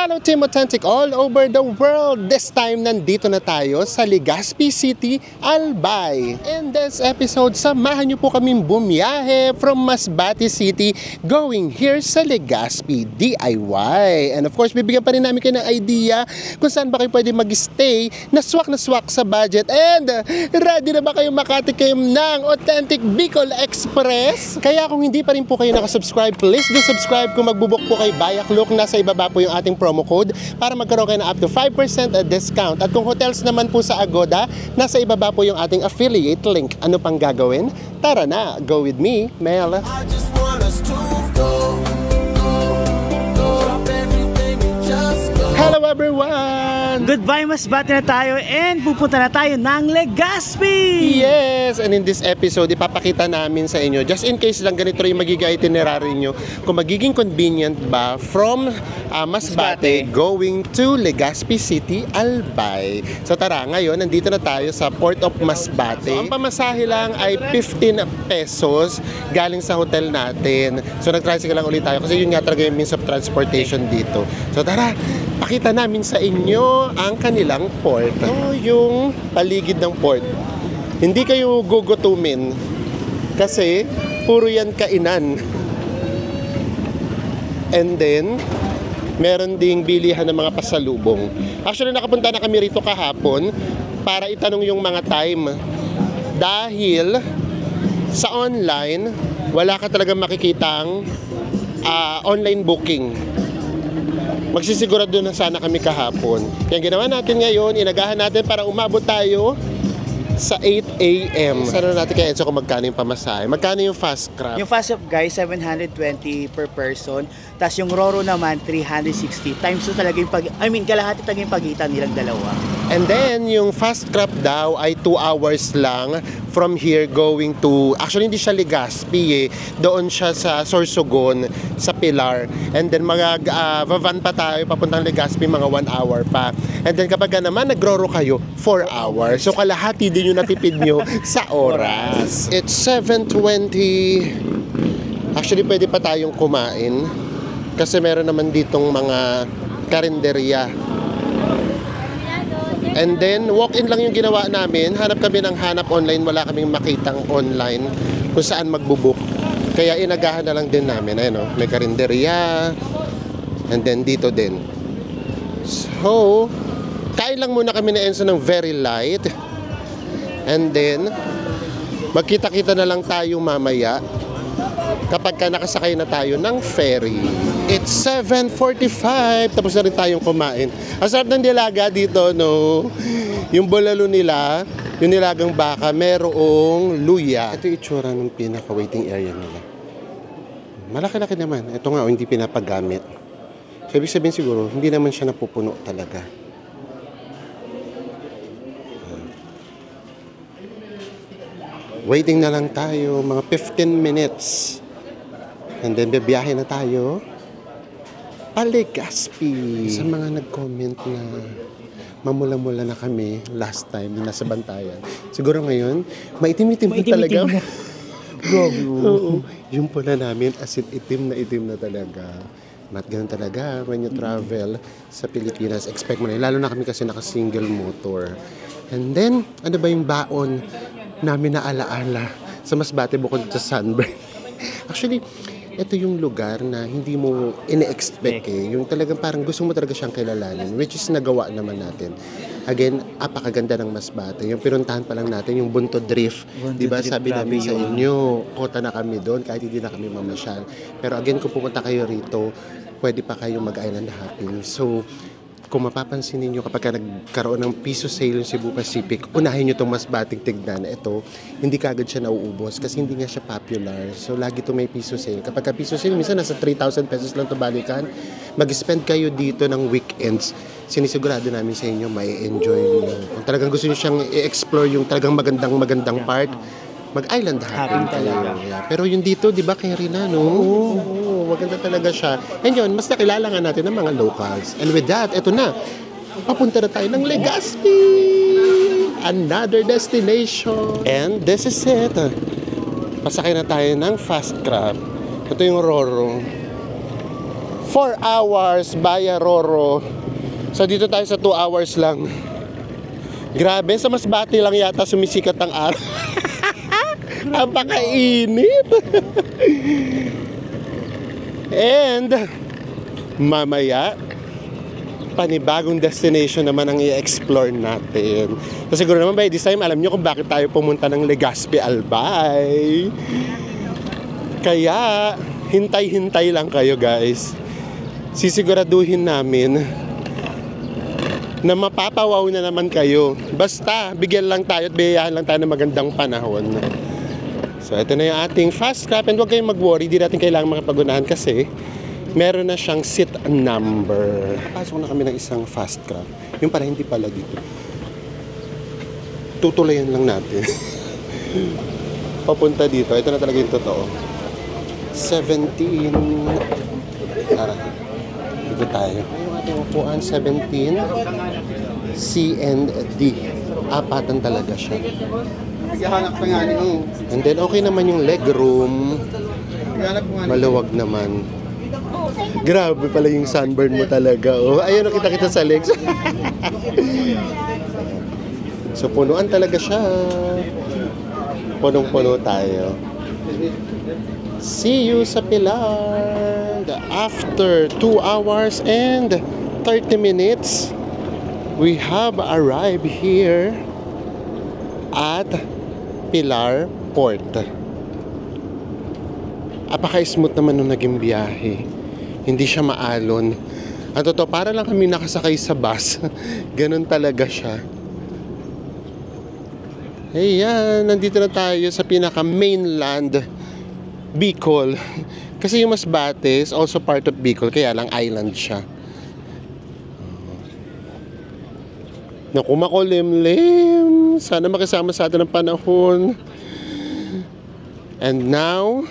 Hello Team Authentic all over the world! This time, nandito na tayo sa Legazpi City, Albay. In this episode, samahan niyo po kaming bumiyahe from Masbate City going here sa Legazpi DIY. And of course, bibigyan pa rin namin kayo ng idea kung saan ba kayo pwede mag-stay na swak sa budget. And ready na ba kayo makatikim ng Authentic Bicol Express? Kaya kung hindi pa rin po kayo nakasubscribe, please do subscribe. Kung magbubok po kay Bayak Look, nasa ibaba po yung ating promo code para magkaroon kayo ng up to 5% discount. At kung hotels naman po sa Agoda, nasa ibaba po yung ating affiliate link. Ano pang gagawin? Tara na, go with me, Mel. Hello everyone! Goodbye, Masbate na tayo and pupunta na tayo ng Legazpi! Yes! And in this episode, ipapakita namin sa inyo, just in case lang ganito yung magiging itinerary nyo, kung magiging convenient ba from Masbate going to Legazpi City, Albay. So tara, ngayon, nandito na tayo sa Port of Masbate. So, ang pamasahe lang ay 15 pesos galing sa hotel natin. So nag-tricycle lang ulit tayo kasi yun nga talaga yung means of transportation dito. So tara, pakita namin sa inyo ang kanilang port. Ito yung paligid ng port. Hindi kayo gugutumin kasi puro yan kainan. And then, meron ding bilihan ng mga pasalubong. Actually, nakapunta na kami rito kahapon para itanong yung mga time. Dahil sa online, wala ka talagang makikitang online booking. Magsisigurado na sana kami kahapon. Kaya ginawa natin ngayon, inagahan natin para umabot tayo sa 8 a.m. Sana natin kaya Enzo kung magkano yung pamasahe. Magkano yung fast crab? Yung fast crab guys, 720 per person. Tapos yung Roro naman, 360. Times 2 talaga yung kalahati talaga yung pagitan nilang dalawa. And then, yung fast crab daw ay 2 hours lang from here going to, actually hindi siya Legazpi doon siya sa Sorsogon, sa Pilar. And then van pa tayo papuntang Legazpi, mga 1 hour pa. And then kapag naman nag-Roro kayo, 4 hours. So kalahati din yung natipid nyo sa oras. It's 7:20. Actually pwede pa tayong kumain kasi meron naman ditong mga karinderya. And then, walk-in lang yung ginawa namin. Hanap kami ng hanap online. Wala kaming makitang online kung saan magbubuk. Kaya inagahan na lang din namin. Ayun, may karinderya. And then, dito din. So, kain lang muna kami na Enzo ng very light. And then, magkita-kita na lang tayo mamaya kapag nakasakay na tayo ng ferry. It's 7:45. Tapos na rin tayong kumain. Ang sarap ng nilaga dito, no? Yung bulalo nila, yung nilagang baka, merong luya. Ito yung itsura ng pinaka-waiting area nila. Malaki-laki naman. Ito nga, hindi pinapagamit. So, ibig sabihin siguro, hindi naman siya napupuno talaga. Waiting na lang tayo, mga 15 minutes. And then, bibiyahe na tayo pa Legazpi. Sa mga nag-comment na mamula-mula na kami last time nasa Bantayan. Siguro ngayon, maitim-itim na talaga. Oo, yung pula namin as in itim na talaga. At ganun talaga when you travel sa Pilipinas, expect mo na. Lalo na kami kasi naka-single motor. And then, ano ba yung baon namin na alaala sa Masbate bukod sa sunburn? Actually, ito yung lugar na hindi mo ine-expect Yung talagang parang gusto mo talaga siyang kilalanin, which is nagawa naman natin. Again, apakaganda ng Masbate. Yung pinuntahan pa lang natin, yung Bunto Drift. Diba sabi namin sa inyo, kota na kami doon kahit hindi na kami mamasyal. Pero again, kung pumunta kayo rito, pwede pa kayong mag-island hopping. So, kung mapapansin niyo kapag nagkaroon ng piso sale yung Cebu Pacific, unahin nyo itong Masbating tignan. Ito, hindi kagad siya nauubos kasi hindi nga siya popular. So, lagi ito may piso sale. Kapag piso sale, minsan nasa 3,000 pesos lang ito balikan. Mag-spend kayo dito ng weekends. Sinisigurado namin sa inyo, may enjoy nyo. Kung talagang gusto nyo siyang i-explore yung talagang magandang part, mag-island hopping talaga. Pero yung dito, di ba, carry na, no? Oo, maganda talaga siya. And yun, mas nakilala nga natin ng mga locals. And with that, eto na. Papunta na tayo ng Legazpi! Another destination. And this is it. Pasakay na tayo ng fast crab. Ito yung Roro. 4 hours via Roro. So dito tayo sa 2 hours lang. Grabe, sa Masbate lang yata sumisikat ang araw. Ang pakainit. And mamaya panibagong destination naman ang i-explore natin. So siguro naman by this time alam nyo kung bakit tayo pumunta ng Legazpi Albay. Kaya hintay-hintay lang kayo guys. Sisiguraduhin namin na mapapawaw na naman kayo. Basta bigyan lang tayo at biyayahan lang tayo ng magandang panahon. So ito na yung ating fast crab, and huwag kayong mag-worry, di natin kailangan makapagunahan kasi meron na siyang seat number. Pasok na kami ng isang fast crab. Yung pala hindi pala dito. Tutulayan lang natin. Papunta dito. Ito na talaga yung totoo. 17. Tara. Dito tayo. Yung ating upuan, 17. C and D. Apatan talaga siya. And then okay naman yung leg room. Maluwag naman. Grabe pala yung sunburn mo talaga. Oh, ayun, kita-kita sa legs. So punuan talaga siya. Punong-puno tayo. See you sa Pilar. After 2 hours and 30 minutes, we have arrived here at Pilar Port. Apaka-smooth naman nung naging biyahe. Hindi siya maalon. Ang totoo, para lang kami nakasakay sa bus. Ganun talaga siya. Ayan, nandito na tayo sa pinaka-mainland Bicol. Kasi yung Masbate is also part of Bicol, kaya lang island siya. Naku, makulimlim. Sana makisama sa atin ng panahon. And now,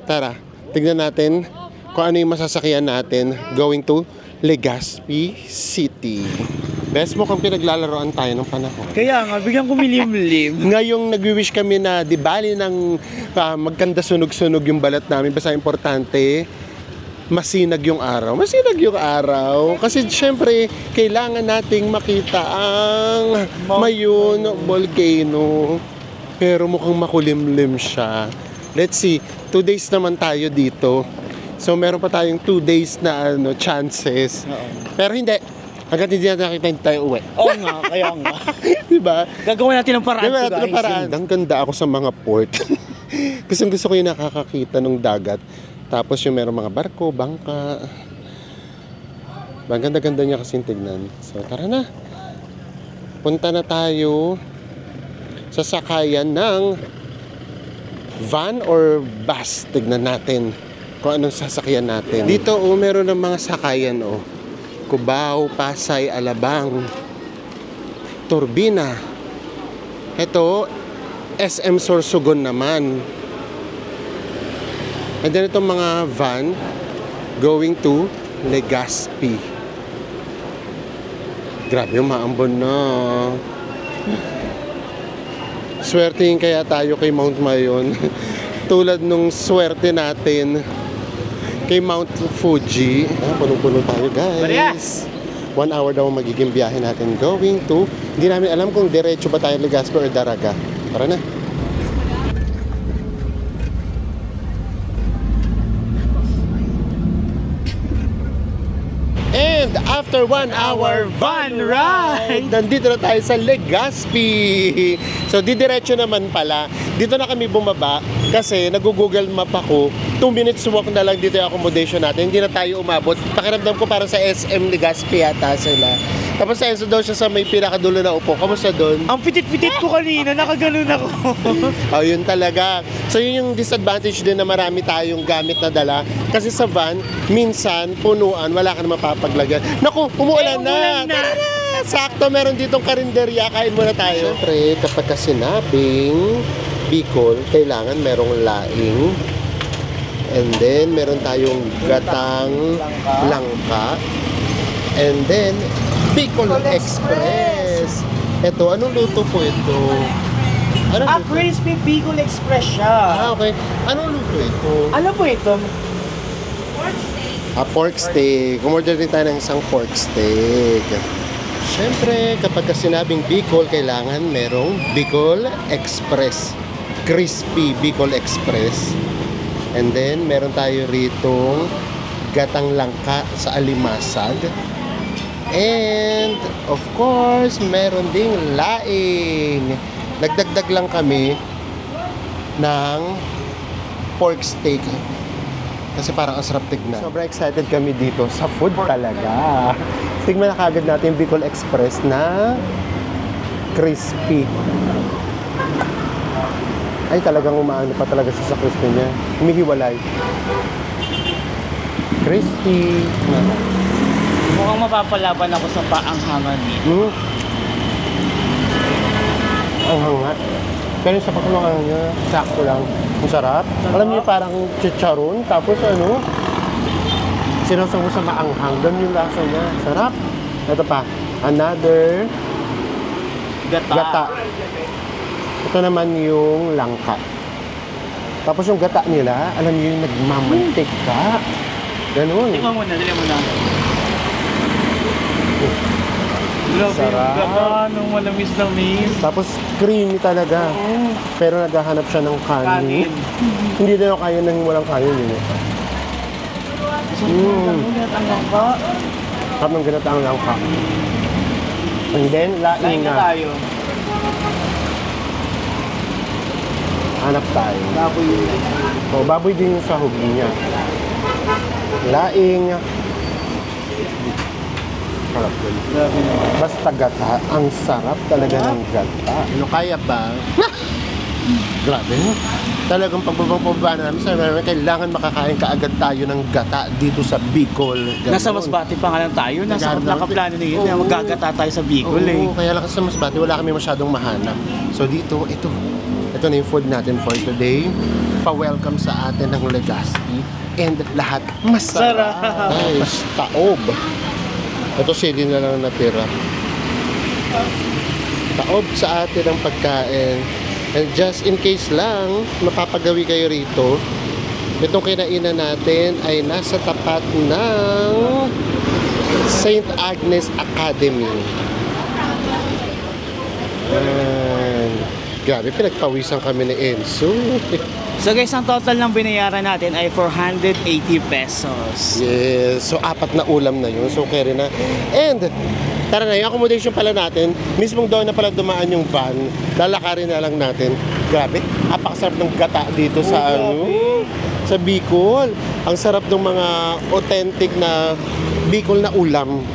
tara, tignan natin kung ano yung masasakyan natin going to Legazpi City. Best mo kung pinaglalaroan tayo ng panahon. Kaya nga, biglang kumilimlim. Ngayong nagwi-wish kami na di bali ng magkanda sunog-sunog yung balat namin. Basta importante, masinag yung araw. Masinag yung araw. Kasi syempre, kailangan nating makita ang Mayun Volcano. Pero mukhang makulimlim siya. Let's see, 2 days naman tayo dito. So meron pa tayong 2 days na chances. Pero hindi. Hanggat hindi natin nakita, hindi tayo uwi. Oo nga, kaya nga. Diba? Gagawin natin ng paraan to, guys. Paraan. Ang ganda ako sa mga port. Kasi gusto ko yung nakakakita ng dagat. Tapos yung meron mga barko, bangka. Ang ganda-ganda niya kasi tignan. So tara na. Punta na tayo sa sakayan ng van or bus. Tignan natin kung anong sasakyan natin. Dito meron ng mga sakayan Cubao, Pasay, Alabang, Turbina. Ito, SM Sorsogon naman. And then itong mga van going to Legazpi. Grabe yung maambon na. Swertein kaya tayo kay Mount Mayon. Tulad nung swerte natin kay Mount Fuji. Punong-puno tayo guys. 1 hour daw magiging biyahe natin going to. Hindi namin alam kung diretso ba tayo Legazpi or Daraga. Tara na. And after 1 hour van ride, nandito na tayo sa Legazpi. So didiretso naman pala. Dito na kami bumaba kasi nag-Google Map ako. 2 minutes walk na lang dito yung accommodation natin. Hindi na tayo umabot. Pakiramdam ko para sa SM Legazpi yata sila. Tapos sa Enzo daw siya sa may pinakadulo na upo. Kamusta doon? Ang pitit-pitit ko kanina, nakaganon ako. Oh, yun talaga. So yun yung disadvantage din na marami tayong gamit na dala. Kasi sa van, minsan, punuan, wala ka na mapapaglagyan. Naku, umuulan na! Sakto, meron ditong karinderya. Kain muna tayo. Siyempre, kapag sinabing Bicol, kailangan merong laing. And then, meron tayong gatang langka. And then, Bicol Express. Ito, anong luto po ito? Anong luto? Crispy Bicol Express siya. Okay. Anong luto ito? Ano po ito? Pork steak. Pork steak. Umorder din tayo ng isang pork steak. Siyempre, kapag sinabing Bicol, kailangan merong Bicol Express. Crispy Bicol Express. And then, meron tayo ritong gatang langka sa alimasag. And, of course, meron ding laing. Nagdagdag lang kami ng pork steak. Kasi parang ang sarap tignan. Sobrang excited kami dito sa food talaga. Tignan na kagad natin yung Bicol Express na crispy. Ay, talagang umaano pa talaga siya sa crispy niya. Humihiwalay. Crispy. Mukhang mapapalaban ako sa paanghangan nito. Ang hanga. Pero sa pagkakangan niya, sakto lang. Ang sarap. Alam niyo parang chicharon, tapos ano, sinusong mo sa maanghang. Ganun yung lasa niya. Sarap. Ito pa. Another gata. Ito naman yung langka. Tapos yung gata nila, alam niyo yung nagmamantik ka. Ganun. Tingnan mo na, dali mo na. Grabe Sarap. yung gata, nung malamis-lamis. Tapos creamy talaga. Pero naghahanap siya ng kanin. Hindi na kaya ng walang kanin yun eh. Ang langka. Sarap ng ginataang langka. And then, laing Lain na na. tayo. Hanap tayo. Baboy yun. O, baboy din yung sahog niya. Laing. Sarap yun. Grabe naman. Basta gata. Ang sarap talaga ng gata. Ano kaya ba? Grabe. Talagang pagbabang-pababa namin sa namin, kailangan makakain kaagad tayo ng gata dito sa Bicol. Ganun. Nasa Masbate pa nga lang tayo. Nasa nakaplano na yun. Oo. Magagata tayo sa Bicol eh. Oo, kaya lang sa Masbate, wala kami masyadong mahanap. So dito, ito na yung food natin for today. Pa-welcome sa atin ng Legazpi. And lahat masarap. Sarap. Nice. Taob. Ito sili na lang natira. Taob sa atin ang pagkain. And just in case lang, mapapagawi kayo rito, itong kinainan natin ay nasa tapat ng St. Agnes Academy. Grabe, pinagpawisan kami ni Enzo. So guys, ang total ng binayaran natin ay 480 pesos. Yes, so 4 na ulam na yun. So carry na. And, tara na, yung accommodation pala natin, mismong doon na pala dumaan yung van, lalakarin na lang natin. Grabe, apakasarap ng gata dito sa sa Bicol. Ang sarap ng mga authentic na Bicol na ulam.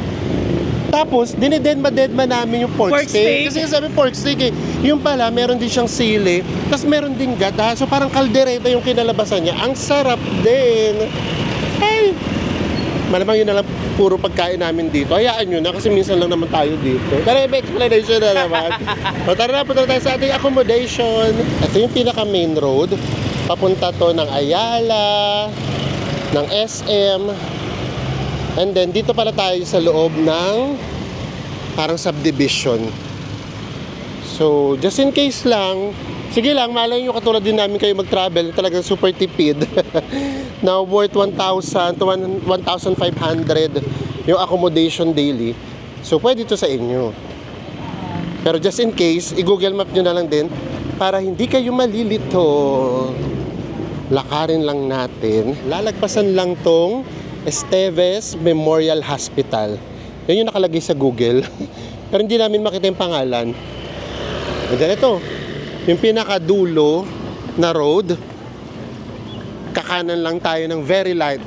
Tapos, dinededma namin yung pork steak. Kasi sabi pork steak eh. Yung pala, meron din siyang sili. Tapos meron din gata. So parang kaldereta yung kinalabasan niya. Ang sarap din. Hey! Malamang yun na lang puro pagkain namin dito. Hayaan nyo na kasi minsan lang naman tayo dito. Tara, may explanation na naman. O tara na, punta tayo sa ating accommodation. Ito yung pinaka main road. Papunta to ng Ayala, ng SM. And then, dito pala tayo sa loob ng parang subdivision. So, just in case lang, sige lang, malay nyo katulad din namin kayo mag-travel, talagang super tipid. Na worth 1,000 to 1,500 yung accommodation daily. So, pwede ito sa inyo. Pero just in case, i-google map nyo na lang din para hindi kayo malilito. Lakarin lang natin. Lalagpasan lang tong Esteves Memorial Hospital. Yan yung nakalagay sa Google. Pero hindi namin makita yung pangalan. And then ito, yung pinakadulo na road, kakanan lang tayo ng very light.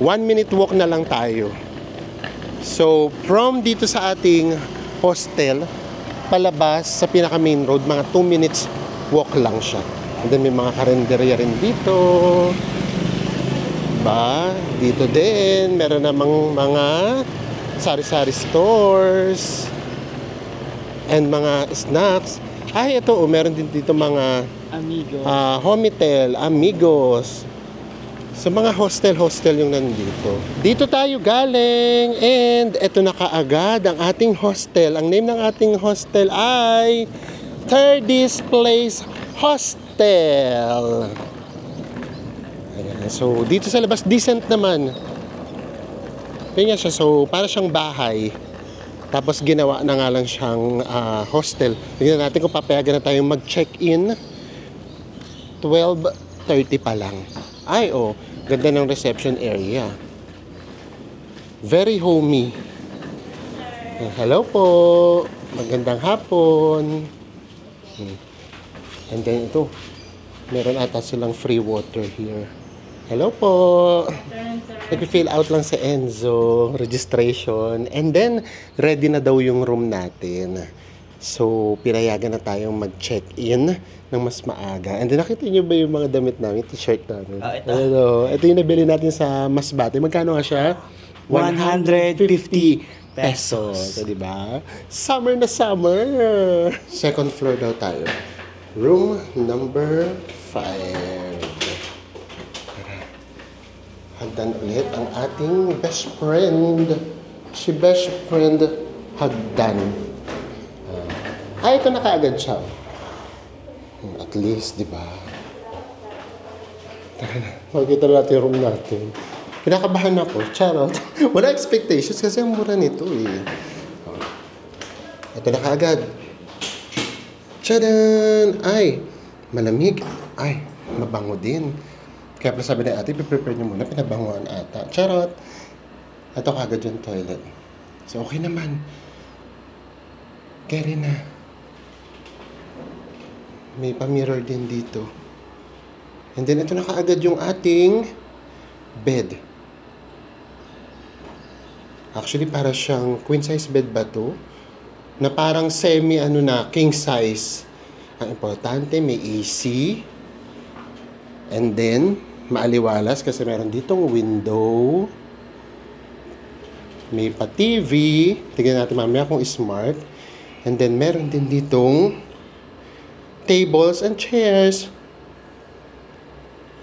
1 minute walk na lang tayo. So, from dito sa ating hostel, palabas sa pinaka main road, mga 2 minutes walk lang siya. And then may mga karinderya rin dito. Dito din, meron namang mga sari-sari stores and mga snacks. Ay, ito, meron din dito mga Amigos. Homitel, Amigos. So, mga hostel yung nandito. Dito tayo galing and ito na kaagad ang ating hostel. Ang name ng ating hostel ay Thirdies Place Hostel. Ayan. So, dito sa labas, decent naman. Yun nga siya, so para siyang bahay. Tapos ginawa na nga lang siyang hostel. Tignan natin kung papayagan na tayong mag-check-in. 12:30 pa lang. Ay, oh, ganda ng reception area. Very homey. Hello po. Magandang hapon. And then ito, meron ata silang free water here. Hello po. Nag-fill out lang sa Enzo, registration. And then, ready na daw yung room natin. So, pinayagan na tayong mag-check-in ng mas maaga. And then, nakita nyo ba yung mga damit namin, t-shirt namin? Ito. Ito yung nabili natin sa Masbate. Magkano nga siya? 150 pesos. So, diba? Summer na summer. Second floor daw tayo. Room number 5. Hagdan ulit ang ating best friend. Si best friend Hagdan. Ito na kaagad siya. At least, di ba? Tara na. Makikita natin yung room natin. Kinakabahan ako. Charot. Wala expectations kasi ang mura nito eh. Ito na kaagad. Tchadan! Ay, malamig. Ay, mabango din. Kaya pala sabi na ate, prepare nyo muna, pinabanguan ata. Charot! Ito kagad yung toilet. So, okay naman. Carry na. May pa-mirror din dito. And then, ito na kaagad yung ating bed. Actually, para siyang queen size bed ba to? Na parang king size. Ang importante, may AC. And then, maaliwalas kasi meron ditong window. May pa-TV. Tignan natin mamaya kung smart. And then, meron din ditong tables and chairs.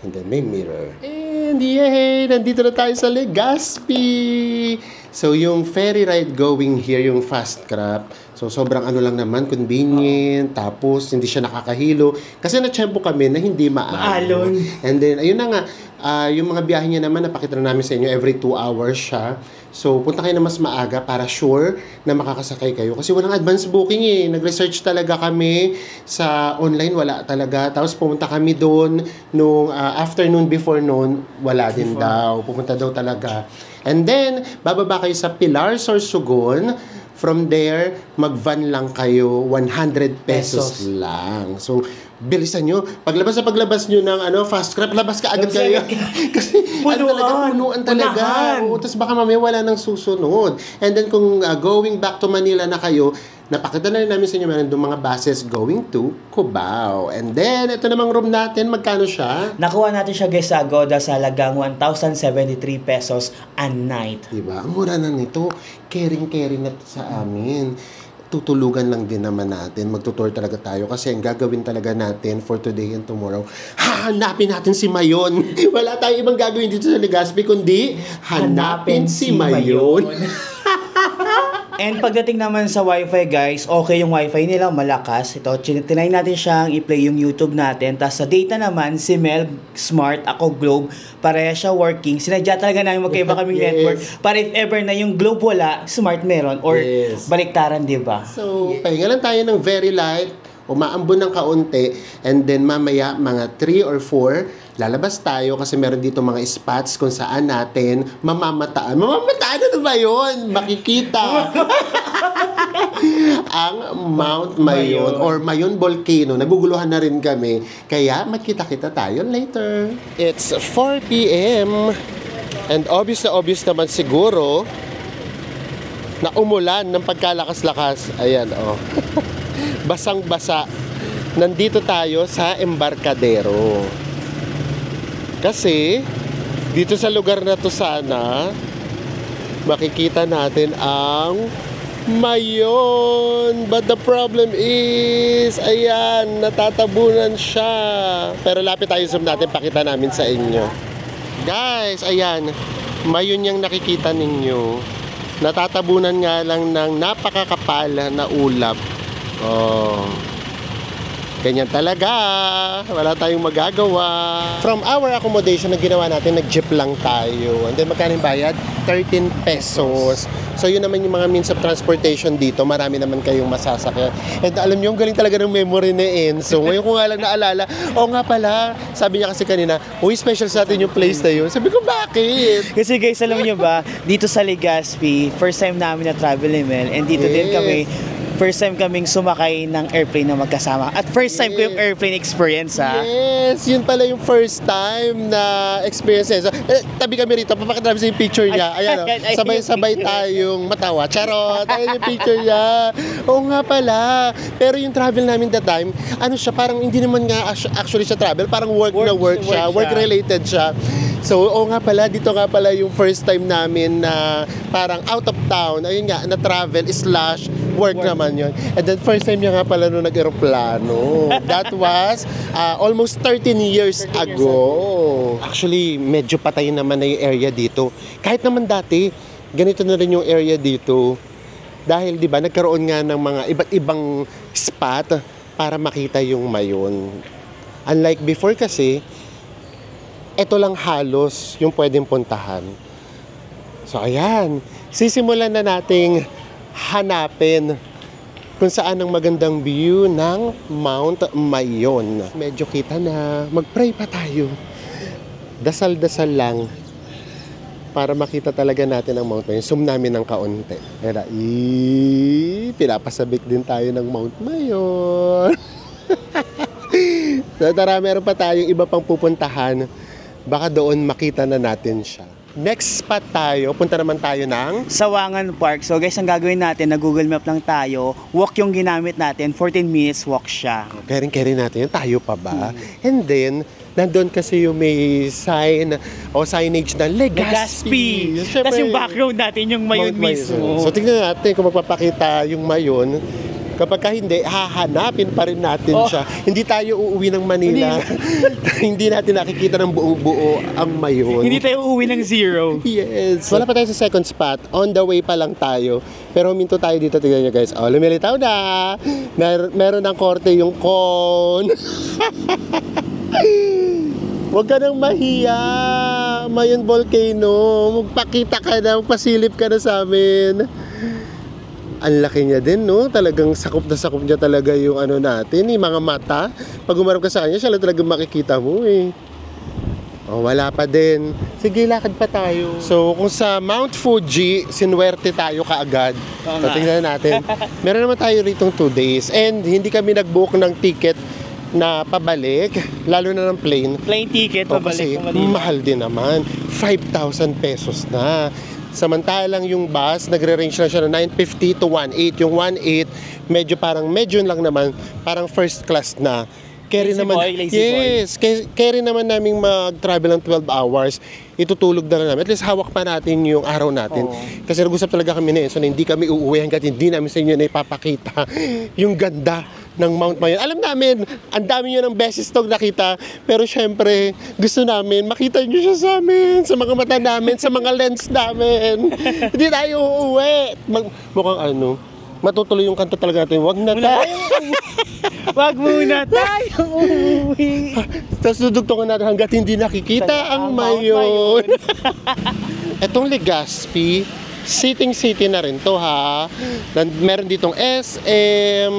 And then, may mirror. And yay! Nandito na tayo sa Legazpi! So, yung ferry ride going here, yung fast crab. So, sobrang lang naman, convenient. Tapos, hindi siya nakakahilo. Kasi na-tsempo kami na hindi maalon. And then, ayun na nga, yung mga biyahe niya naman, napakita na namin sa inyo, every 2 hours siya. So, punta kayo na mas maaga para sure na makakasakay kayo. Kasi walang advance booking eh. Nag-research talaga kami sa online, wala talaga. Tapos, pumunta kami doon nung afternoon before noon, wala din daw. Pumunta daw talaga. And then, bababa kayo sa Pilar, Sorsogon. From there, mag-van lang kayo, 100 pesos lang. So, bilisan nyo. Paglabas nyo ng fast crab, labas ka agad kayo. Kasi punuan talaga. Tapos baka mamaya wala nang susunod. And then kung going back to Manila na kayo, napakita na rin namin sa inyo, meron doon mga buses going to Cubao. And then, ito namang room natin, magkano siya? Nakuha natin siya guys sa Agoda sa halagang 1,073 pesos a night. Diba? Ang mura na nito. Caring-caring na sa amin. Tutulugan lang din naman natin. Magtutour talaga tayo kasi ang gagawin talaga natin for today and tomorrow, hahanapin natin si Mayon. Wala tayong ibang gagawin dito sa Legazpi kundi hanapin si Mayon. And pagdating naman sa wifi guys, okay yung wifi nila, malakas. Ito, tinay natin siyang i-play yung YouTube natin. Tapos sa data naman, si Mel Smart, ako Globe, pareha siya working. Sinadya talaga namin magkaiba kaming network. Para if ever na yung Globe wala, Smart meron. Or baliktaran, diba? So, pahinga lang tayo ng very light. Umaambon ng kaunti. And then mamaya, mga 3 or 4, lalabas tayo kasi meron dito mga spots kung saan natin mamamataan. Mamamataan, ano ba yun? Makikita ang Mount Mayon or Mayon Volcano. Naguguluhan na rin kami. Kaya magkita-kita tayo later. It's 4 p.m. And obvious naman siguro na umulan ng pagkalakas-lakas. Ayan, oh. Basang-basa. Nandito tayo sa Embarcadero. Kasi, dito sa lugar na to sana, makikita natin ang Mayon. But the problem is, ayan, natatabunan siya. Pero lapit tayo, zoom natin, pakita namin sa inyo. Guys, ayan, Mayon yung nakikita ninyo. Natatabunan nga lang ng napakakapal na ulap. Oh. Ganyan talaga. Wala tayong magagawa. From our accommodation na ginawa natin, nag-jeep lang tayo. And then magkano yung bayad? 13 pesos. So yun naman yung mga means of transportation dito. Marami naman kayong masasakyan. And alam nyo, ang galing talaga ng memory ni Enzo. Ngayon ko nga lang naalala, oo nga pala, sabi niya kasi kanina, uy, special sa atin yung place na yun. Sabi ko, bakit? Kasi guys, alam niyo ba, dito sa Legazpi, first time namin na travel ni Mel, and dito din kami, first time kaming sumakay ng airplane na magkasama. At first time ko yung airplane experience, ha? Yes, yun pala yung first time na experience. So, tabi kami rito, papakita namin sa yung picture niya. Ayan, Ay, sabay-sabay tayong matawa. Charot! Ayan yung picture niya. Oo nga pala. Pero yung travel namin that time, ano siya, parang hindi naman nga actually siya travel, parang work na work siya, work-related siya. So, oo nga pala, dito nga pala yung first time namin na parang out of town, ayun nga, na travel / work naman yun. And then first time niya nga pala nung nag-aeroplano. That was almost 13 years ago. Actually, medyo patay naman na yung area dito. Kahit naman dati, ganito na rin yung area dito. Dahil, di ba, nagkaroon nga ng mga iba't ibang spot para makita yung mayon. Unlike before kasi, ito lang halos yung pwedeng puntahan. So, ayan. Sisimulan na nating hanapin kung saan ang magandang view ng Mount Mayon. Medyo kita na. Mag-pray pa tayo. Dasal-dasal lang para makita talaga natin ang Mount Mayon. Zoom namin ng kaunti. Pinapasabik din tayo ng Mount Mayon. So, tara, meron pa tayong iba pang pupuntahan. Baka doon makita na natin siya. Next spot tayo, punta naman tayo ng Sawangan Park. So guys, ang gagawin natin, na Google Map lang tayo, walk yung ginamit natin, 14 minutes walk siya. Kering-kering natin, tayo pa ba? And then, nandun kasi yung may sign o signage na Legazpi. Tapos yung background natin, yung Mayon Mount Mayon. mismo. So tingnan natin kung magpapakita yung Mayon. Kapag hindi, hahanapin pa rin natin siya. Hindi tayo uuwi ng Manila. Hindi natin nakikita ng buo-buo ang Mayon. Hindi tayo uuwi ng zero. Yes. Wala pa tayo sa second spot. On the way pa lang tayo. Pero huminto tayo dito. Tignan nyo guys. Oh, lumilitaw na. Meron ng korte yung con. Huwag ka nang mahiya. Mayon Volcano. Magpakita ka na. Magpasilip ka na sa amin. Ang laki niya din, no? Talagang sakop na sakop niya talaga yung ano natin, yung mga mata. Pag umarap ka sa kanya, siya lang talagang makikita mo, eh. Oh, wala pa din. Sige, lakad pa tayo. So, kung sa Mount Fuji, sinuwerte tayo kaagad. So, tingnan natin. Meron naman tayo ritong 2 days. And hindi kami nag-book ng ticket na pabalik, lalo na ng plane. Plane ticket, pabalik Kasi mahal din naman. 5,000 pesos na. Samantalang yung bus, nagre-range lang siya ng 950 to 18. Yung 18, medyo lang naman, parang first class na. Carry naman naming mag-travel ng 12 hours. Itutulog na lang namin. At least hawak pa natin yung araw natin. Kasi nag-usap talaga kami na so na hindi kami uuwi hanggat hindi namin sa inyo na ipapakita yung ganda ng Mount Mayon. Alam namin, ang dami nyo ng beses itong nakita, pero syempre, gusto namin, makita nyo siya sa amin, sa mga mata namin, sa mga lens namin. Hindi tayo uuwi. Mukhang matutuloy yung kanta talaga natin. Wag na tayo. Wag muna tayong uuwi. Tapos dudugtungan natin hanggat hindi nakikita ang Mayon. Etong Legazpi, city na rin to, ha. Meron ditong SM,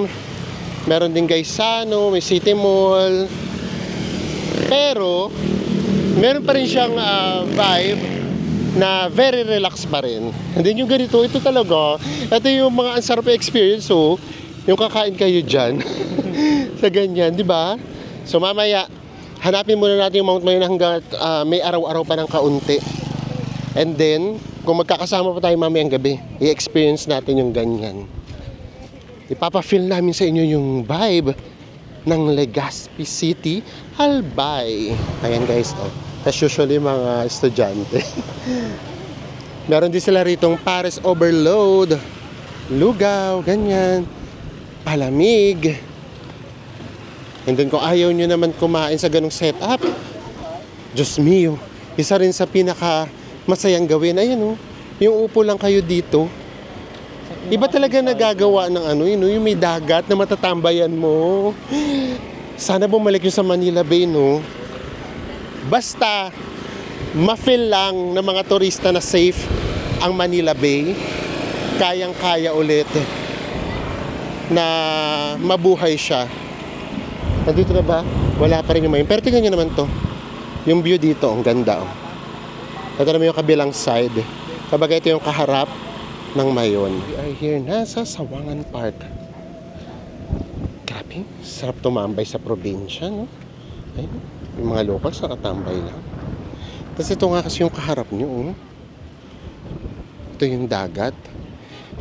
meron din Gaisano, may City Mall. Pero, meron pa rin siyang vibe na very relaxed pa rin. And then yung ganito, ito talaga, ito yung mga ansarap experience, so, yung kakain kayo dyan. Sa ganyan, di ba? So mamaya, hanapin muna natin yung Mount Mayon hanggang may araw-araw pa ng kaunti. And then, kung magkakasama pa tayo mamayang gabi, i-experience natin yung ganyan. Ipapa-feel namin sa inyo yung vibe ng Legazpi City, Albay. Ayan guys, oh. As usually mga estudyante. Meron din sila ritong Paris Overload, lugaw, ganyan, palamig. And then kung ayaw nyo naman kumain sa ganong setup, Diyos mio, isa rin sa pinaka masayang gawin, ayan oh, yung upo lang kayo dito. Iba talaga nagagawa ng yung may dagat na matatambayan mo. Sana bumalik yung sa Manila Bay, no? Basta, ma-feel lang ng mga turista na safe ang Manila Bay. Kayang-kaya ulit na mabuhay siya. Nandito na ba? Wala pa rin yung mayon. Pero tingnan nyo naman to. Yung view dito, ang ganda. Oh. Ito naman yung kabilang side. Kabaga ito yung kaharap ng mayon. We are here na sa Sawangan Park. Grabe, sarap tumambay sa probinsya, no? Ayun, yung mga locals nakatambay lang. Tapos ito nga kasi yung kaharap nyo, oh. Ito yung dagat.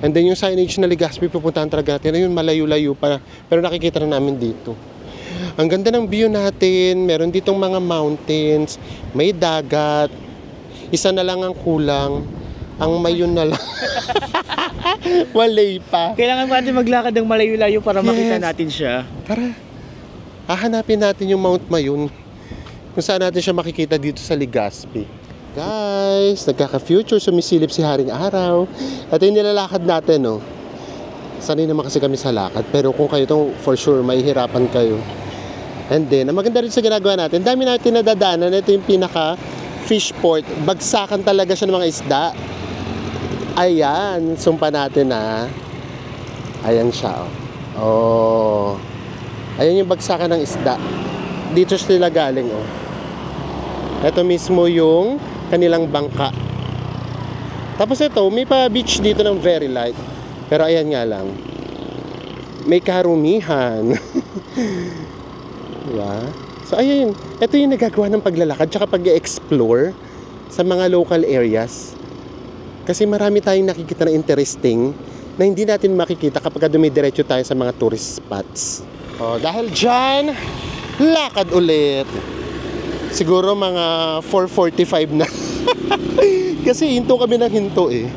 And then yung signage na Legazpi, pupuntahan talaga natin. Ayun, malayo-layo pa. Pero nakikita na namin dito. Ang ganda ng view natin. Meron ditong mga mountains. May dagat. Isa na lang ang kulang. Ang mayon na lang. Walay pa. Kailangan pa natin maglakad ng malayo-layo para makita natin siya. Tara. Hahanapin natin yung Mount Mayon. Kung saan natin siya makikita dito sa Legazpi. Guys, nagkaka-future, sumisilip si Haring Araw. Ito yung nilalakad natin, no? Sanay naman kasi kami sa lakad. Pero kung kayo itong, for sure, mahihirapan kayo. And then, ang maganda rin sa ginagawa natin, dami natin nadadaanan. Ito yung pinaka fish port. Bagsakan talaga siya ng mga isda. Ayan, sumpa natin, ha. Ayan siya, oh. Oh. Ayan yung bagsakan ng isda. Dito sila galing, oh. Ito mismo yung kanilang bangka. Tapos ito, may pa beach dito ng very light. Pero ayan nga lang, may karumihan. Diba? So ayun, ito yung nagagawa ng paglalakad tsaka pag-explore sa mga local areas. Kasi marami tayong nakikita na interesting na hindi natin makikita kapag dumidiretso tayo sa mga tourist spots. Oh, dahil dyan, lakad ulit. Siguro mga 4:45 na. Kasi hinto kami ng hinto eh.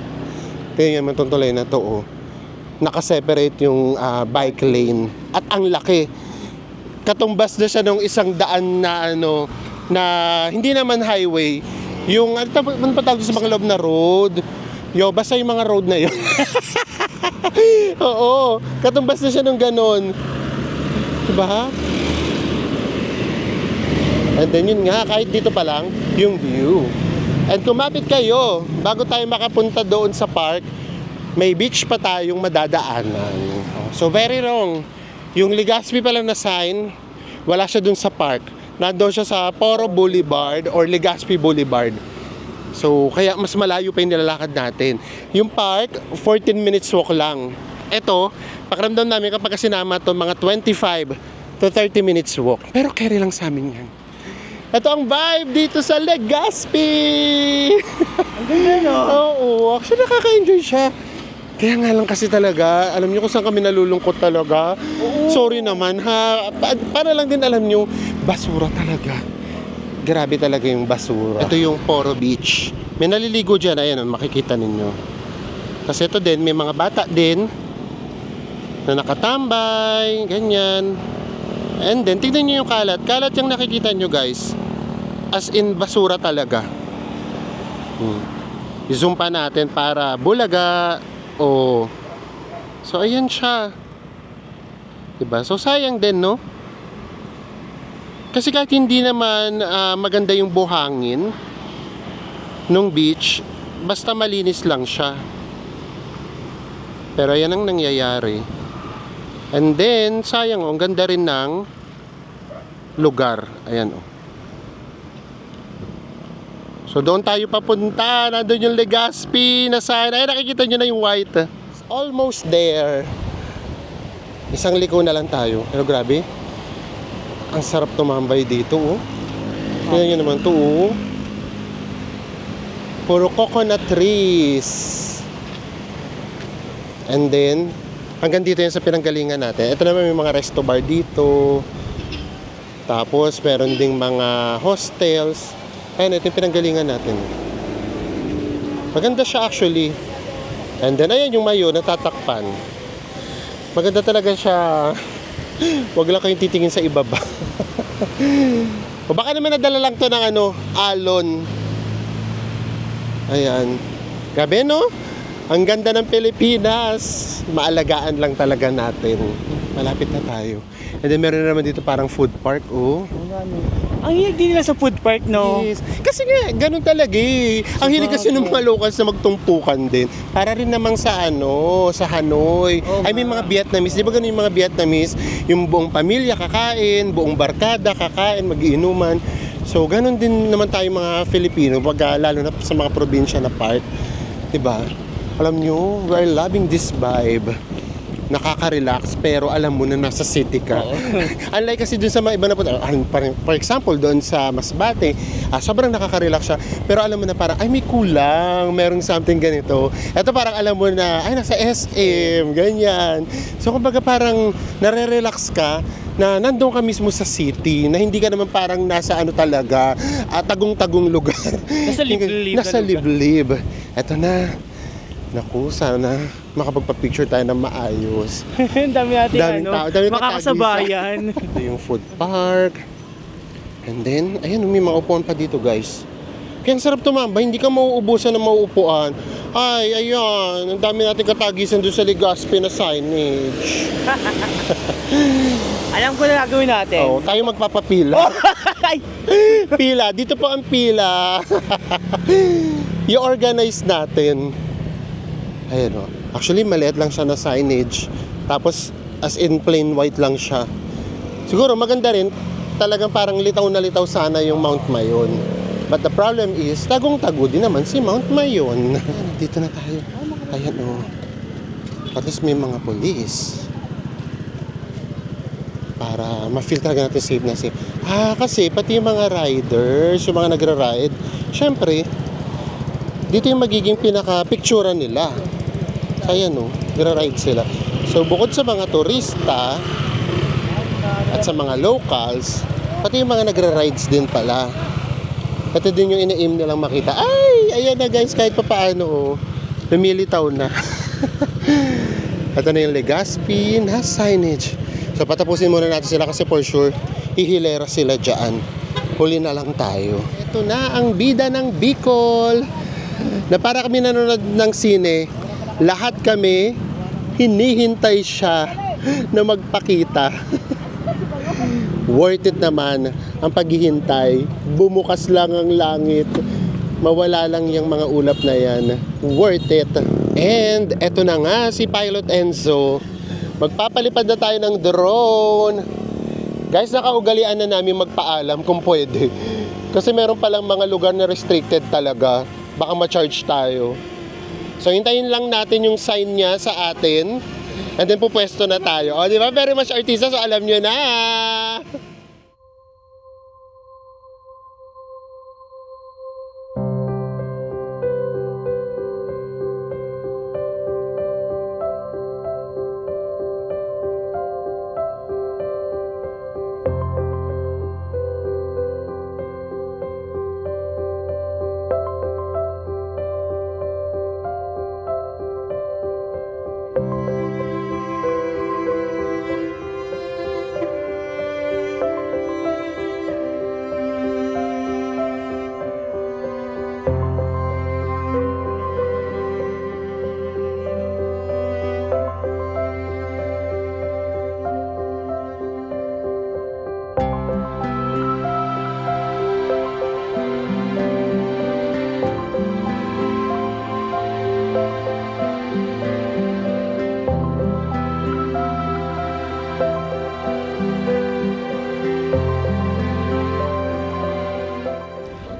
Tingnan naman itong tulay na to, oh. Nakaseparate yung bike lane. At ang laki. Katumbas na siya ng isang daan na ano, na hindi naman highway. Yung, ano pa tawag sa mga loob na road? Yo, basta yung mga road na yun. Oo, katumbas na siya ng ganon. Diba? And then yun nga, kahit dito pa lang, yung view. And kumapit kayo, bago tayo makapunta doon sa park, may beach pa tayong madadaanan. So very wrong. Yung Legazpi pa lang na sign, wala siya doon sa park. Nandoon siya sa Poro Boulevard or Legazpi Boulevard. So kaya mas malayo pa yung nilalakad natin. Yung park, 14 minutes walk lang. Ito, pakiramdam namin kapag sinama to mga 25 to 30 minutes walk. Pero carry lang sa amin yan. Ito ang vibe dito sa Legazpi! Ang ganda, no? Oo, actually nakaka-enjoy siya. Kaya nga lang kasi talaga, alam niyo kung saan kami nalulungkot talaga. Oo. Sorry naman ha, para lang din alam niyo, basura talaga. Grabe talaga yung basura. Ito yung Poro Beach. May naliligo dyan, ayan, makikita ninyo. Kasi ito din, may mga bata din na nakatambay, ganyan. And then, tignan nyo yung kalat. Kalat yung nakikita nyo, guys. As in, basura talaga. I-zoom pa natin para bulaga. Oh. So, ayan siya. Diba? So, sayang din, no? Kasi kahit hindi naman maganda yung buhangin nung beach, basta malinis lang siya. Pero ayan ang nangyayari. And then, sayang, ang ganda rin ng lugar. Ayan, oh. So, doon tayo papunta. Nandun yung Legazpi na sign. Ayan, nakikita nyo na yung white. It's almost there. Isang liko na lang tayo. Pero grabe, ang sarap tumambay dito, oh. Tingnan nyo naman to, oh. Puro coconut trees. And then, hanggang dito yan sa pinanggalingan natin. Ito naman may mga resto bar dito. Tapos meron ding mga hostels. Ayun, ito yung pinanggalingan natin. Maganda siya actually. And then ayan yung mayo natatakpan. Maganda talaga siya. Huwag lang kayong titingin sa ibaba. O baka naman nadala lang to ng alon. Ayan. Grabe, no? Ang ganda ng Pilipinas. Maalagaan lang talaga natin. Malapit na tayo. And then meron naman dito parang food park, oh. Ang hilig din nila sa food park, no? Yes. Kasi nga, ganun talaga eh. Ang hilig kasi ng mga locals na magtumpukan din. Para rin namang sa sa Hanoi. Ay, may mga Vietnamese. Di ba ganun yung mga Vietnamese? Yung buong pamilya kakain, buong barkada kakain, mag-iinuman. So, ganun din naman tayo mga Filipino, lalo na sa mga probinsya na part. Di ba? Alam nyo, we are loving this vibe. Nakaka-relax pero alam mo na nasa city ka. Unlike kasi dun sa mga iba na punta, for example doon sa Masbate, sobrang nakaka-relax siya pero alam mo na parang ay may kulang, merong something ganito. Ito parang alam mo na ay nasa SM, ganyan. So kumbaga parang nare-relax ka na nandoon ka mismo sa city, na hindi ka naman parang nasa talaga, tagong-tagong lugar. Nasa liblib. Nasa liblib. Ito na. Naku, sana makapagpa-picture tayo ng maayos. Dami natin dami makakasabayan. Ito yung food park. And then, ayan, may mga upuan pa dito, guys. Kaya ang sarap tumambay, hindi ka mauubusan ng mauupuan. Ay, ayan, ang dami natin katagisan doon sa Legazpi na signage. Alam ko na gagawin natin. Oo, tayo magpapapila. Pila, dito po ang pila. I-organize natin. Ayan o. Actually, maliit lang siya na signage. Tapos, as in plain white lang siya. Siguro, maganda rin. Talagang parang litaw na litaw sana yung Mount Mayon. But the problem is, tagong-tago din naman si Mount Mayon. Ayan, dito na tayo. Ayan o. At least may mga police. Para ma-feel talaga natin safe na safe. Kasi pati yung mga riders, yung mga nagra-ride, syempre, dito yung magiging pinaka-picturean nila. Ayan o, gra-ride sila. So bukod sa mga turista at sa mga locals, pati yung mga nagra-rides din pala. Ito din yung ina-aim nilang makita. Ay, ayan na guys, kahit pa paano, lumilitaw na. Ito na yung Legazpi na signage. So patapusin muna natin sila kasi for sure, hihilera sila dyan. Huli na lang tayo. Ito na ang bida ng Bicol. Na para kami nanonood ng sine, lahat kami hinihintay siya na magpakita. Worth it naman ang paghihintay. Bumukas lang ang langit. Mawala lang yung mga ulap na yan. Worth it. And eto na nga si Pilot Enzo. Magpapalipad na tayo ng drone. Guys, nakaugalian na namin magpaalam kung pwede. Kasi meron palang mga lugar na restricted talaga. Baka ma-charge tayo. So, hintayin lang natin yung sign niya sa atin. And then, pupwesto na tayo. O, di ba? Very much artista, so alam nyo na.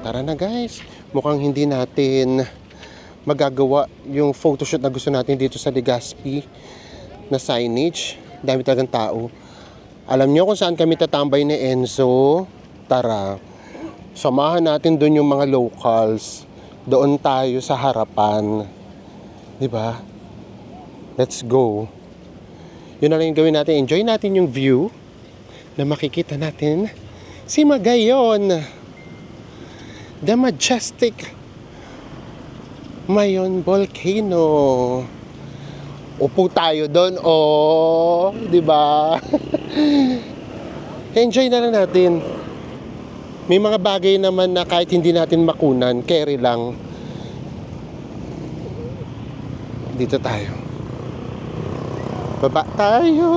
Tara na guys, mukhang hindi natin magagawa yung photoshoot na gusto natin dito sa Legazpi na signage. Dami talagang tao. Alam nyo kung saan kami tatambay ni Enzo? Tara, samahan natin doon yung mga locals. Doon tayo sa harapan. Diba? Let's go. Yun na lang yung gawin natin. Enjoy natin yung view na makikita natin si Magayon. The majestic Mayon Volcano. Upo tayo doon, oh, 'di ba? Enjoy na lang natin. May mga bagay naman na kahit hindi natin makunan, carry lang. Dito tayo. Baba tayo.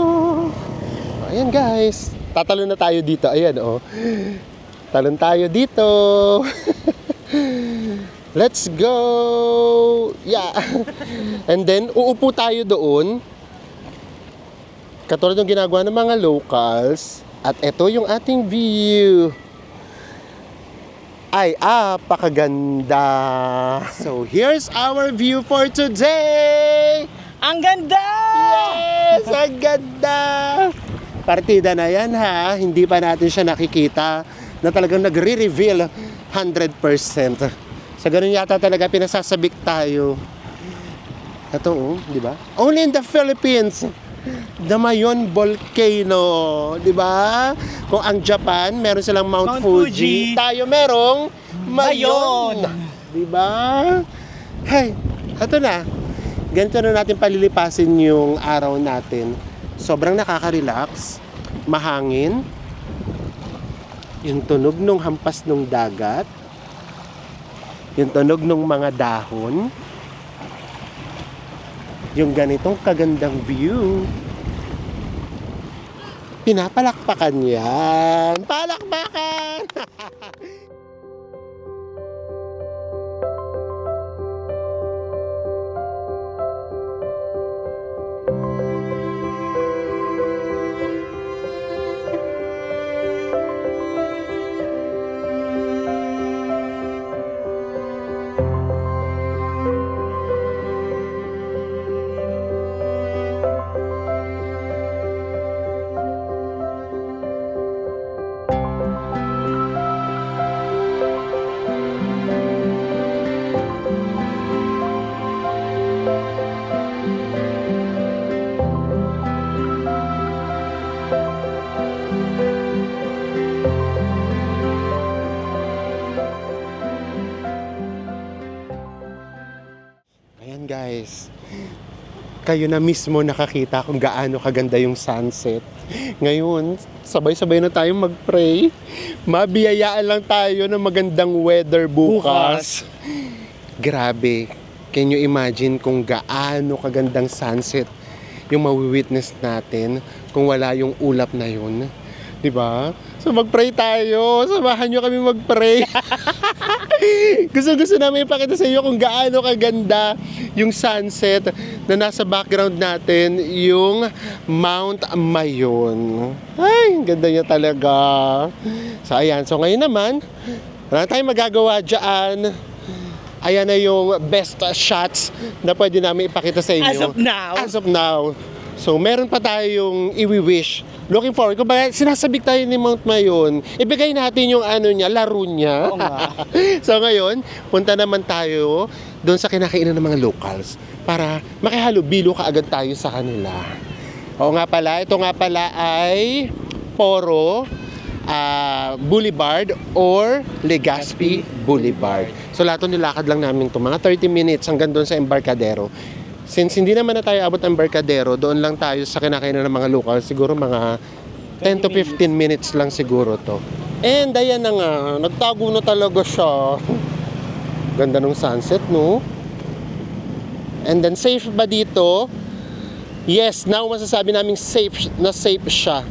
ayan guys. Tatalon na tayo dito. Ayan, oh. Talon tayo dito. Let's go! Yeah! And then, uupo tayo doon. Katulad ng ginagawa ng mga locals. At ito yung ating view. Ay, pakaganda. So, here's our view for today. Ang ganda! Yes! Ang ganda! Partida na yan ha. Hindi pa natin siya nakikita na talagang nagre-reveal 100%. Sa ganun yata talaga pinasasabik tayo. Ito di ba? Only in the Philippines. Damayon Volcano, di ba? Kung ang Japan, meron silang Mount Fuji. Tayo merong Mayon. Di ba? Hey, ito na. Ganito na natin palilipasin yung araw natin. Sobrang nakaka-relax, mahangin, yung tunog ng hampas ng dagat, yung tunog ng mga dahon, yung ganitong kagandang view. Pinapalakpakan yan. Palakpakan! Ayan guys, kayo na mismo nakakita kung gaano kaganda yung sunset. Ngayon, sabay-sabay na tayong mag-pray. Mabiyayaan lang tayo ng magandang weather bukas. Grabe, can you imagine kung gaano kagandang sunset yung mawi-witness natin kung wala yung ulap na yun? Diba? So mag-pray tayo. Samahan nyo kami mag-pray. Gusto namin ipakita sa inyo kung gaano kaganda yung sunset na nasa background natin, yung Mount Mayon. Ay, ang ganda niya talaga. So ayan, so ngayon naman, wala tayong magagawa dyan. Ayan na yung best shots na pwede namin ipakita sa inyo. As of now. So meron pa tayong i-wish. Looking forward. Kung ba sinasabik tayo ni Mount Mayon, ibigay natin yung laro niya. Oo nga. So ngayon, punta naman tayo doon sa kinakainan ng mga locals para makihalubilo kaagad tayo sa kanila. Oo nga pala, ito nga pala ay Poro Boulevard or Legazpi Boulevard. So lahat nilakad lang namin ito, mga 30 minutes hanggang doon sa Embarcadero. Since hindi naman na tayo abot ng Embarcadero, doon lang tayo sa kinakainan ng mga local. Siguro mga 10 to 15 minutes lang siguro to. And ayan na nga, nagtago na talaga siya. Ganda ng sunset, no? And then safe ba dito? Yes, now masasabi namin safe siya.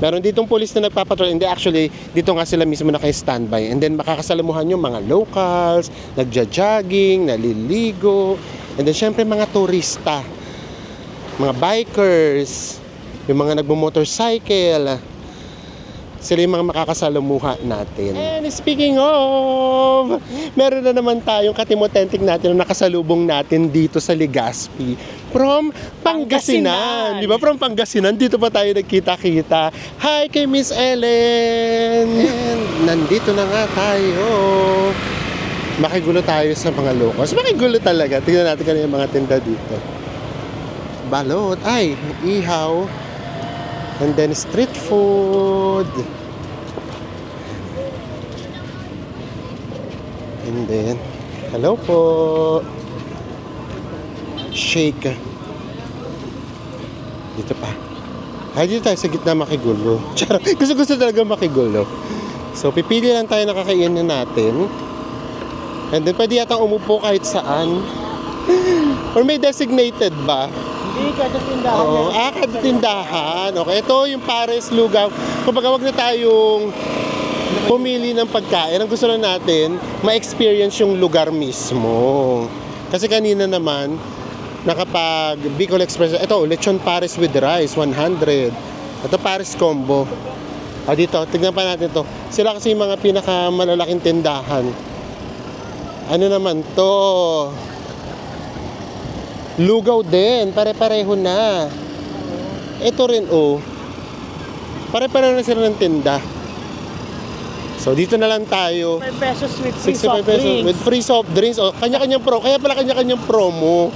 Meron ditong police na nagpapatrol. Hindi, actually, dito nga sila mismo naka-standby. And then makakasalamuhan yung mga locals, nagja-jogging, naliligo. And then syempre mga turista, mga bikers, yung mga nagmo-motorcycle, sila yung mga makakasalamuha natin. And speaking of, meron na naman tayong katimotentik natin na nakasalubong natin dito sa Legazpi from Pangasinan. Di ba? From Pangasinan, dito pa tayo nagkita-kita. Hi kay Miss Ellen! And nandito na nga tayo. Makigulo tayo sa mga locals. Makigulo talaga. Tingnan natin kanina yung mga tinda dito. Balot. Ay, ihaw. And then street food. And then, hello po. Shake. Dito pa. Ay, dito tayo sa gitna makigulo. Gusto talaga makigulo. So, pipili lang tayo na kakainin natin. And then, pwede yatang umupo kahit saan. Or may designated ba? Hindi, kada tindahan. Oo, kada tindahan. Okay, ito yung Pares Lugaw. Kumbaga, wag na tayong pumili ng pagkain. Ang gusto lang natin, ma-experience yung lugar mismo. Kasi kanina naman, nakapag Bicol Express, ito, lechon Pares with rice, 100. Ito Pares combo. Dito, tignan pa natin to. Sila kasi yung mga pinakamalalaking tindahan. Ano naman to? Lugaw din, pare-pareho na. Ito rin, pare-pareho na sila ng tinda. So, dito na lang tayo. 5 pesos with free 65 soft pesos drinks. with free soft drinks. Kanya-kanyang kaya pala kanya-kanyang promo.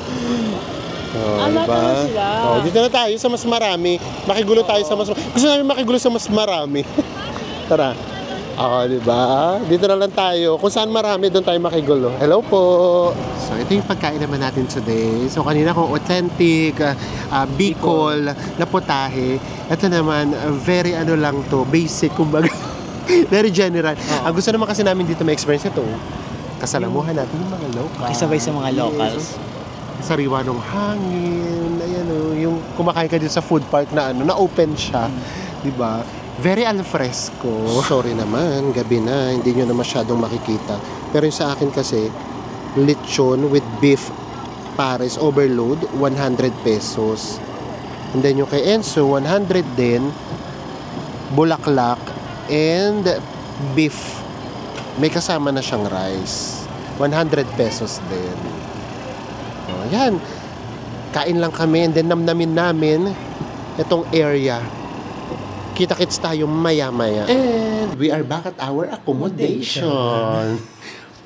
Lahat naman sila. Dito na tayo sa mas marami. Makigulo tayo sa mas marami. Gusto namin makigulo sa mas marami. Tara. Diba? Dito na lang tayo. Kung saan marami, doon tayo makigulo. Hello po! So, ito yung pagkain naman natin today. So, kanina ko authentic Bicol na putahe. Ito naman, very lang to. Basic, kumbaga. Very general. Ang gusto naman kasi namin dito may experience ito. Kasalamuhan natin yung mga locals. Kisabay sa mga locals. Sariwa ng hangin. Ayan yung kumakain ka dito sa food park na na open siya. Diba? Very al fresco. Sorry naman, gabi na. Hindi nyo na masyadong makikita. Pero yung sa akin kasi, lechon with beef Pares overload, 100 pesos. And then yung kay Enzo, 100 din. Bulaklak and beef. May kasama na siyang rice. 100 pesos din. Yan. Kain lang kami and then namnamin namin itong area. Kita-kits tayo maya-maya. And we are back at our accommodation.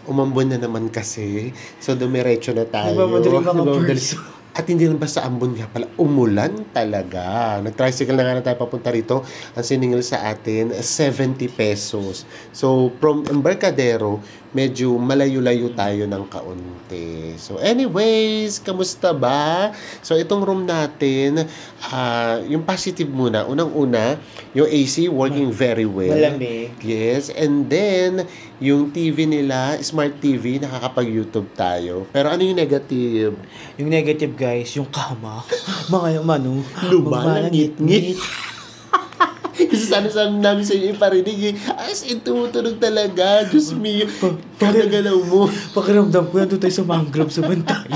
Umambon na naman kasi. So, dumiretso na tayo. Nagmamadaling mga person. At hindi lang basta ambon nga pala, umulan talaga. Nag-tricycle na nga na tayo papunta rito. Ang siningil sa atin, 70 pesos. So, from Embarcadero, medyo malayo-layo tayo ng kaunti. So, anyways, kamusta ba? So, itong room natin, yung positive muna. Unang-una, yung AC working very well. Malamig. Yes, and then, yung TV nila, smart TV, nakakapag-YouTube tayo. Pero ano yung negative? Yung negative, guys, yung kama. Mga Lumalangit-ngit. Kasi sana namin sa inyo iparinig as in tumutunog talaga. Diyos me, kagagalaw mo. Pakiramdam ko yan doon tayo sa mangrove sa bantay.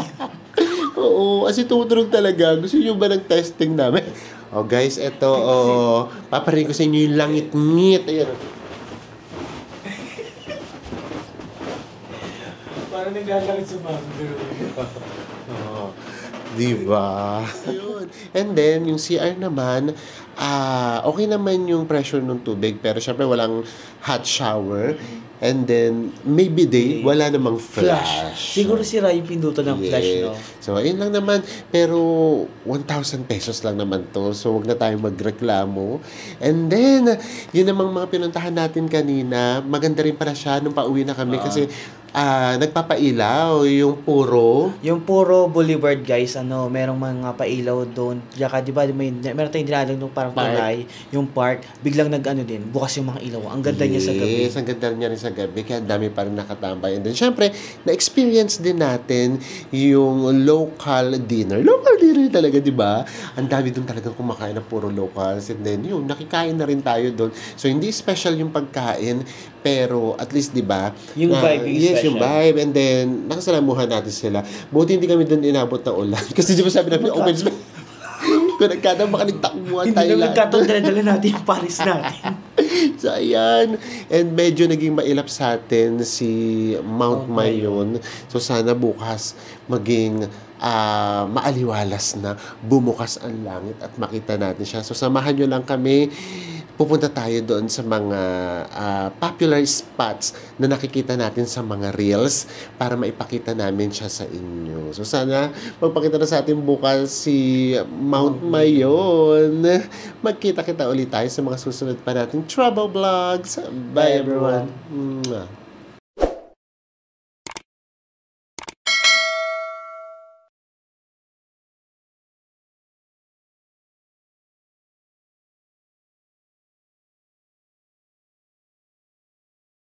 Oo, as in tumutunog talaga. Gusto nyo ba ng testing namin? Guys, eto, paparinig ko sa inyo yung langit-ngit. Ayan. Parang naglalakit sa mangrove. Diba? And then, yung CR naman, okay naman yung pressure ng tubig, pero syempre walang hot shower. And then, maybe wala namang flash. Siguro sira yung pindutan ng flash, no? So, ayun lang naman. Pero, 1,000 pesos lang naman to. So, wag na tayong magreklamo. And then, yun namang mga pinuntahan natin kanina. Maganda rin pala siya nung pauwi na kami kasi nagpapailaw yung puro. Yung puro Boulevard, guys, merong mga pailaw doon. Tsaka, di ba, meron tayong dinalang nung parang tulay, yung park, biglang din, bukas yung mga ilaw. Ang ganda niya sa gabi. Yes, ang ganda niya rin sa gabi. Kaya dami pa rin nakatambay. And then, syempre, na-experience din natin yung local dinner. Local dinner talaga, di ba? Ang dami doon talagang kumakain na puro locals. And then, nakikain na rin tayo doon. So, hindi special yung pagkain, pero at least, di ba? Yung vibe is yes, yung vibe. And then, nakasalamuhan natin sila. Buti hindi kami doon inabot na ulan. Kasi di ba sabi namin, open space. Kung nagkataon, baka nagtakbuhan tayo lang. Hindi naman nagkataon, dala natin yung Paris natin. So, ayan. And medyo naging mailap sa atin si Mount Mayon. So, sana bukas maging maaliwalas na, bumukas ang langit at makita natin siya. So, samahan nyo lang kami. Pupunta tayo doon sa mga popular spots na nakikita natin sa mga reels para maipakita namin siya sa inyo. So, sana magpakita na sa atin bukas si Mount Mayon. Magkita-kita ulit tayo sa mga susunod pa nating travel vlogs. Bye, everyone.